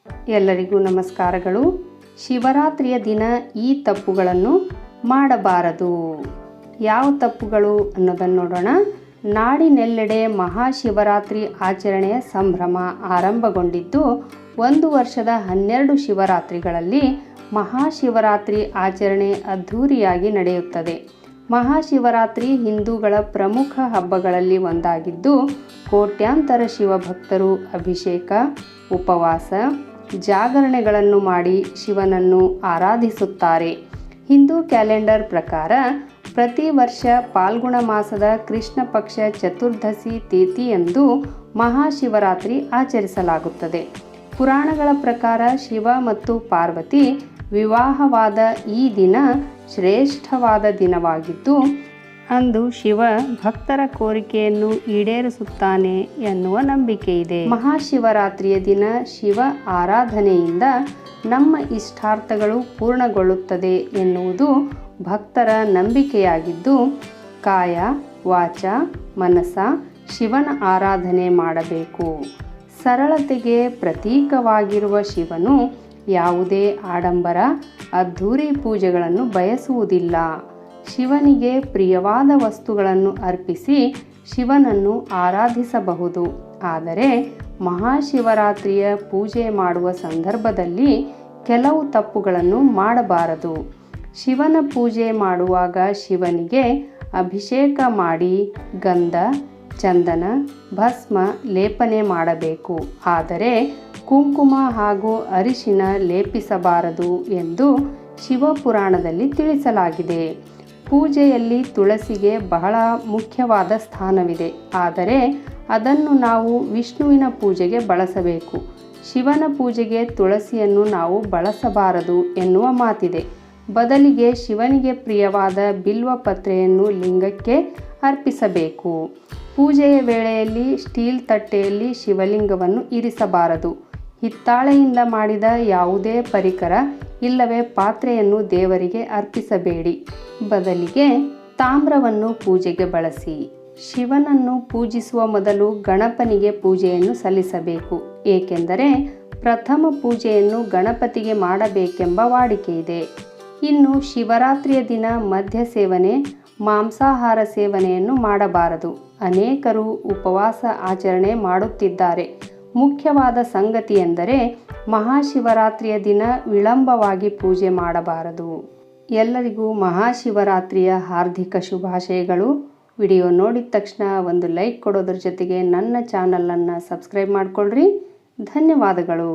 ಎಲ್ಲರಿಗೂ ನಮಸ್ಕಾರಗಳು. ಶಿವರಾತ್ರಿಯ ದಿನ ಈ ತಪ್ಪುಗಳನ್ನು ಮಾಡಬಾರದು. ಯಾವ ತಪ್ಪುಗಳು ಅನ್ನೋದನ್ನು ನೋಡೋಣ. ನಾಡಿನೆಲ್ಲೆಡೆ ಮಹಾಶಿವರಾತ್ರಿ ಆಚರಣೆಯ ಸಂಭ್ರಮ ಆರಂಭಗೊಂಡಿದ್ದು 1 ವರ್ಷದ 12 ಶಿವರಾತ್ರಿಗಳಲ್ಲಿ ಮಹಾಶಿವರಾತ್ರಿ ಆಚರಣೆ ಅದ್ಧೂರಿಯಾಗಿ ನಡೆಯುತ್ತದೆ. ಮಹಾಶಿವರಾತ್ರಿ ಹಿಂದೂಗಳ ಪ್ರಮುಖ ಹಬ್ಬಗಳಲ್ಲಿ ಒಂದಾಗಿದ್ದು ಕೋಟ್ಯಾಂತರ ಶಿವಭಕ್ತರು ಅಭಿಷೇಕ, ಉಪವಾಸ, ಜಾಗರಣೆಗಳನ್ನು ಮಾಡಿ ಶಿವನನ್ನು ಆರಾಧಿಸುತ್ತಾರೆ. ಹಿಂದೂ ಕ್ಯಾಲೆಂಡರ್ ಪ್ರಕಾರ ಪ್ರತಿ ವರ್ಷ ಫಾಲ್ಗುಣ ಮಾಸದ ಕೃಷ್ಣ ಪಕ್ಷ ಚತುರ್ದಶಿ ತಿಥಿಯಂದು ಮಹಾಶಿವರಾತ್ರಿ ಆಚರಿಸಲಾಗುತ್ತದೆ. ಪುರಾಣಗಳ ಪ್ರಕಾರ ಶಿವ ಮತ್ತು ಪಾರ್ವತಿ ವಿವಾಹವಾದ ಈ ದಿನ ಶ್ರೇಷ್ಠವಾದ ದಿನವಾಗಿದ್ದು ಅಂದು ಶಿವ ಭಕ್ತರ ಕೋರಿಕೆಯನ್ನು ಈಡೇರಿಸುತ್ತಾನೆ ಎನ್ನುವ ನಂಬಿಕೆ ಇದೆ. ಮಹಾಶಿವರಾತ್ರಿಯ ದಿನ ಶಿವ ಆರಾಧನೆಯಿಂದ ನಮ್ಮ ಇಷ್ಟಾರ್ಥಗಳು ಪೂರ್ಣಗೊಳ್ಳುತ್ತದೆ ಎನ್ನುವುದು ಭಕ್ತರ ನಂಬಿಕೆಯಾಗಿದ್ದು, ಕಾಯ ವಾಚ ಮನಸ ಶಿವನ ಆರಾಧನೆ ಮಾಡಬೇಕು. ಸರಳತೆಗೆ ಪ್ರತೀಕವಾಗಿರುವ ಶಿವನು ಯಾವುದೇ ಆಡಂಬರ, ಅದ್ಧೂರಿ ಪೂಜೆಗಳನ್ನು ಬಯಸುವುದಿಲ್ಲ. ಶಿವನಿಗೆ ಪ್ರಿಯವಾದ ವಸ್ತುಗಳನ್ನು ಅರ್ಪಿಸಿ ಶಿವನನ್ನು ಆರಾಧಿಸಬಹುದು. ಆದರೆ ಮಹಾಶಿವರಾತ್ರಿಯ ಪೂಜೆ ಮಾಡುವ ಸಂದರ್ಭದಲ್ಲಿ ಕೆಲವು ತಪ್ಪುಗಳನ್ನು ಮಾಡಬಾರದು. ಶಿವನ ಪೂಜೆ ಮಾಡುವಾಗ ಶಿವನಿಗೆ ಅಭಿಷೇಕ ಮಾಡಿ ಗಂಧ, ಚಂದನ, ಭಸ್ಮ ಲೇಪನೆ ಮಾಡಬೇಕು. ಆದರೆ ಕುಂಕುಮ ಹಾಗೂ ಅರಿಶಿನ ಲೇಪಿಸಬಾರದು ಎಂದು ಶಿವಪುರಾಣದಲ್ಲಿ ತಿಳಿಸಲಾಗಿದೆ. ಪೂಜೆಯಲ್ಲಿ ತುಳಸಿಗೆ ಬಹಳ ಮುಖ್ಯವಾದ ಸ್ಥಾನವಿದೆ. ಆದರೆ ಅದನ್ನು ನಾವು ವಿಷ್ಣುವಿನ ಪೂಜೆಗೆ ಬಳಸಬೇಕು. ಶಿವನ ಪೂಜೆಗೆ ತುಳಸಿಯನ್ನು ನಾವು ಬಳಸಬಾರದು ಎನ್ನುವ ಮಾತಿದೆ. ಬದಲಿಗೆ ಶಿವನಿಗೆ ಪ್ರಿಯವಾದ ಬಿಲ್ವ ಪತ್ರೆಯನ್ನು ಲಿಂಗಕ್ಕೆ ಅರ್ಪಿಸಬೇಕು. ಪೂಜೆಯ ವೇಳೆಯಲ್ಲಿ ಸ್ಟೀಲ್ ತಟ್ಟೆಯಲ್ಲಿ ಶಿವಲಿಂಗವನ್ನು ಇರಿಸಬಾರದು. ಹಿತ್ತಾಳೆಯಿಂದ ಮಾಡಿದ ಯಾವುದೇ ಪರಿಕರ ಇಲ್ಲವೇ ಪಾತ್ರೆಯನ್ನು ದೇವರಿಗೆ ಅರ್ಪಿಸಬೇಡಿ. ಬದಲಿಗೆ ತಾಮ್ರವನ್ನು ಪೂಜೆಗೆ ಬಳಸಿ. ಶಿವನನ್ನು ಪೂಜಿಸುವ ಮೊದಲು ಗಣಪನಿಗೆ ಪೂಜೆಯನ್ನು ಸಲ್ಲಿಸಬೇಕು. ಏಕೆಂದರೆ ಪ್ರಥಮ ಪೂಜೆಯನ್ನು ಗಣಪತಿಗೆ ಮಾಡಬೇಕೆಂಬ ವಾಡಿಕೆ ಇದೆ. ಇನ್ನು ಶಿವರಾತ್ರಿಯ ದಿನ ಮದ್ಯ ಸೇವನೆ, ಮಾಂಸಾಹಾರ ಸೇವನೆಯನ್ನು ಮಾಡಬಾರದು. ಅನೇಕರು ಉಪವಾಸ ಆಚರಣೆ ಮಾಡುತ್ತಿದ್ದಾರೆ. ಮುಖ್ಯವಾದ ಸಂಗತಿ ಎಂದರೆ ಮಹಾಶಿವರಾತ್ರಿಯ ದಿನ ವಿಳಂಬವಾಗಿ ಪೂಜೆ ಮಾಡಬಾರದು. ಎಲ್ಲರಿಗೂ ಮಹಾಶಿವರಾತ್ರಿಯ ಹಾರ್ದಿಕ ಶುಭಾಶಯಗಳು. ವಿಡಿಯೋ ನೋಡಿದ ತಕ್ಷಣ ಒಂದು ಲೈಕ್ ಕೊಡೋದ್ರ ಜೊತೆಗೆ ನನ್ನ ಚಾನಲನ್ನು ಸಬ್ಸ್ಕ್ರೈಬ್ ಮಾಡಿಕೊಳ್ಳ್ರಿ. ಧನ್ಯವಾದಗಳು.